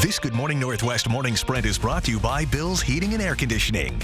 This Good Morning Northwest morning spread is brought to you by Bill's Heating and Air Conditioning.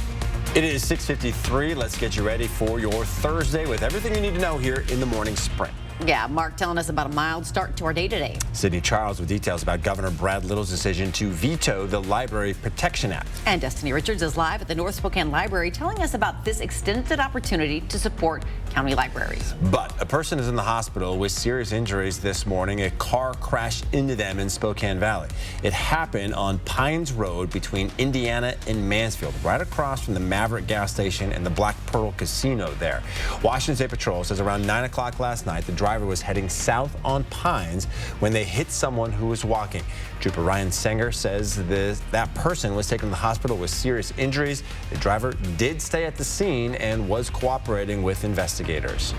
It is 6:53. Let's get you ready for your Thursday with everything you need to know here in the morning sprint. Yeah, Mark telling us about a mild start to our day today. Sydney Charles with details about Governor Brad Little's decision to veto the Library Protection Act. And Destiny Richards is live at the North Spokane Library telling us about this extended opportunity to support county libraries. But a person is in the hospital with serious injuries this morning. A car crashed into them in Spokane Valley. It happened on Pines Road between Indiana and Mansfield, right across from the Maverick gas station and the Black Pearl Casino there. Washington State Patrol says around 9 o'clock last night, the driver was heading south on Pines when they hit someone who was walking. Trooper Ryan Sanger says that person was taken to the hospital with serious injuries. The driver did stay at the scene and was cooperating with investigators.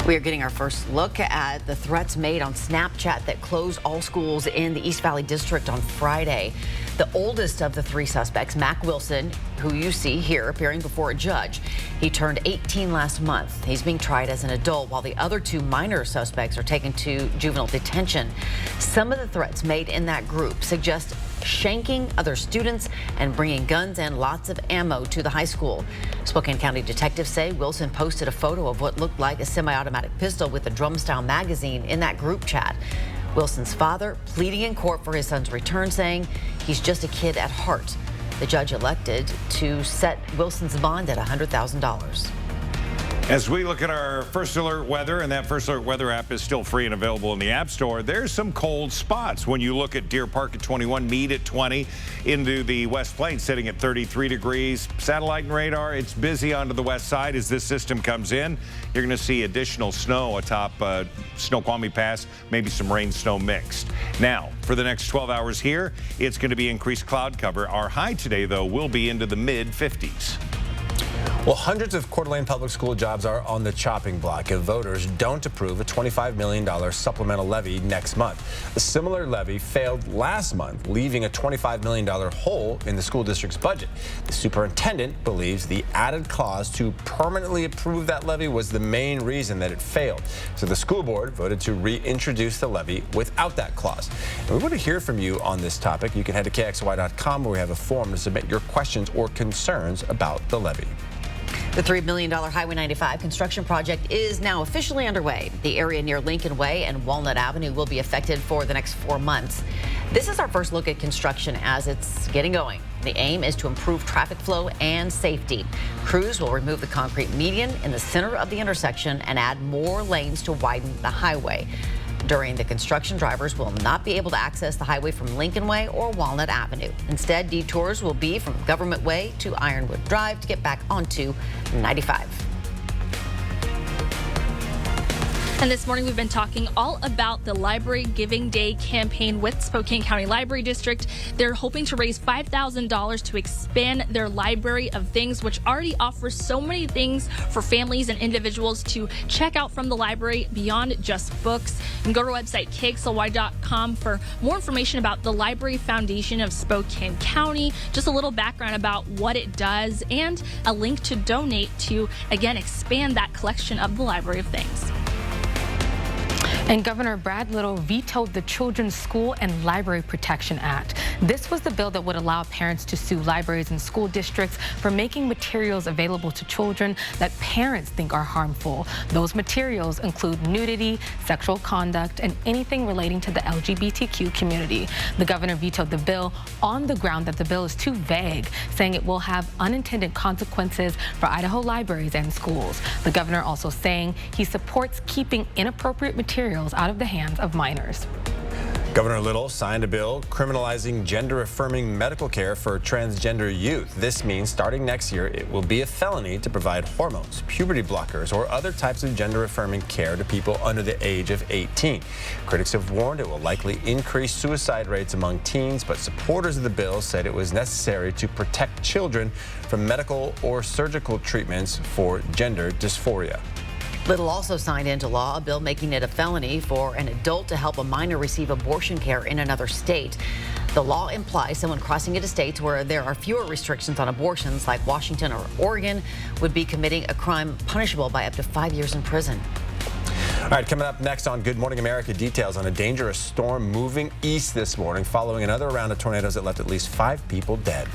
We are getting our first look at the threats made on Snapchat that closed all schools in the East Valley District on Friday. The oldest of the three suspects, Mac Wilson, who you see here appearing before a judge, he turned 18 last month. He's being tried as an adult while the other two minor suspects are taken to juvenile detention. Some of the threats made in that group suggest shanking other students and bringing guns and lots of ammo to the high school. Spokane County detectives say Wilson posted a photo of what looked like a semi-automatic pistol with a drum-style magazine in that group chat. Wilson's father pleading in court for his son's return, saying he's just a kid at heart. The judge elected to set Wilson's bond at $100,000. As we look at our First Alert weather, and that First Alert weather app is still free and available in the App Store, there's some cold spots. When you look at Deer Park at 21, Meade at 20, into the West Plains sitting at 33 degrees. Satellite and radar, it's busy onto the west side as this system comes in. You're going to see additional snow atop Snoqualmie Pass, maybe some rain snow mixed. Now, for the next 12 hours here, it's going to be increased cloud cover. Our high today, though, will be into the mid-50s. Well, hundreds of Coeur d'Alene public school jobs are on the chopping block if voters don't approve a $25 million supplemental levy next month. A similar levy failed last month, leaving a $25 million hole in the school district's budget. The superintendent believes the added clause to permanently approve that levy was the main reason that it failed. So the school board voted to reintroduce the levy without that clause. And we want to hear from you on this topic. You can head to KXLY.com where we have a form to submit your questions or concerns about the levy. The $3 million Highway 95 construction project is now officially underway. The area near Lincoln Way and Walnut Avenue will be affected for the next 4 months. This is our first look at construction as it's getting going. The aim is to improve traffic flow and safety. Crews will remove the concrete median in the center of the intersection and add more lanes to widen the highway. During the construction, drivers will not be able to access the highway from Lincoln Way or Walnut Avenue. Instead, detours will be from Government Way to Ironwood Drive to get back onto 95. And this morning we've been talking all about the Library Giving Day campaign with Spokane County Library District. They're hoping to raise $5,000 to expand their library of things, which already offers so many things for families and individuals to check out from the library beyond just books. You can go to our website, KXLY.com, for more information about the Library Foundation of Spokane County, just a little background about what it does, and a link to donate to, again, expand that collection of the Library of Things. And Governor Brad Little vetoed the Children's School and Library Protection Act. This was the bill that would allow parents to sue libraries and school districts for making materials available to children that parents think are harmful. Those materials include nudity, sexual conduct, and anything relating to the LGBTQ community. The governor vetoed the bill on the ground that the bill is too vague, saying it will have unintended consequences for Idaho libraries and schools. The governor also saying he supports keeping inappropriate materials out of the hands of minors. Governor Little signed a bill criminalizing gender-affirming medical care for transgender youth. This means starting next year, it will be a felony to provide hormones, puberty blockers, or other types of gender-affirming care to people under the age of 18. Critics have warned it will likely increase suicide rates among teens, but supporters of the bill said it was necessary to protect children from medical or surgical treatments for gender dysphoria. Little also signed into law a bill making it a felony for an adult to help a minor receive abortion care in another state. The law implies someone crossing into states where there are fewer restrictions on abortions, like Washington or Oregon, would be committing a crime punishable by up to 5 years in prison. All right, coming up next on Good Morning America, details on a dangerous storm moving east this morning following another round of tornadoes that left at least 5 people dead.